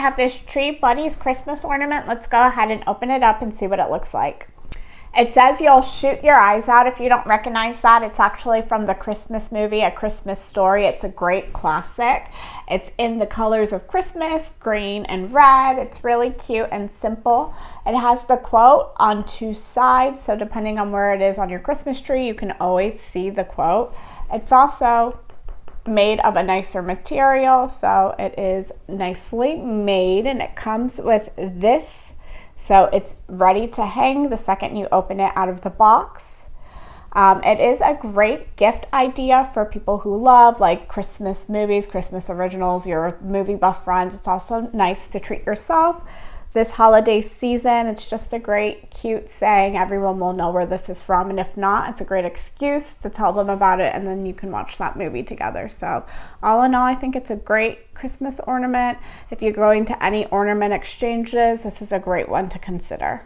have this Tree Buddees Christmas ornament. Let's go ahead and open it up and see what it looks like. It says you'll shoot your eyes out if you don't recognize that. It's actually from the Christmas movie, A Christmas Story. It's a great classic. It's in the colors of Christmas, green and red. It's really cute and simple. It has the quote on two sides, so depending on where it is on your Christmas tree, you can always see the quote. It's also made of a nicer material, so it is nicely made, and it comes with this. So it's ready to hang the second you open it out of the box. It is a great gift idea for people who love like Christmas movies, Christmas originals, your movie buff friends. It's also nice to treat yourself this holiday season. It's just a great, cute saying. Everyone will know where this is from, and if not, it's a great excuse to tell them about it, and then you can watch that movie together. So all in all, I think it's a great Christmas ornament. If you're going to any ornament exchanges, this is a great one to consider.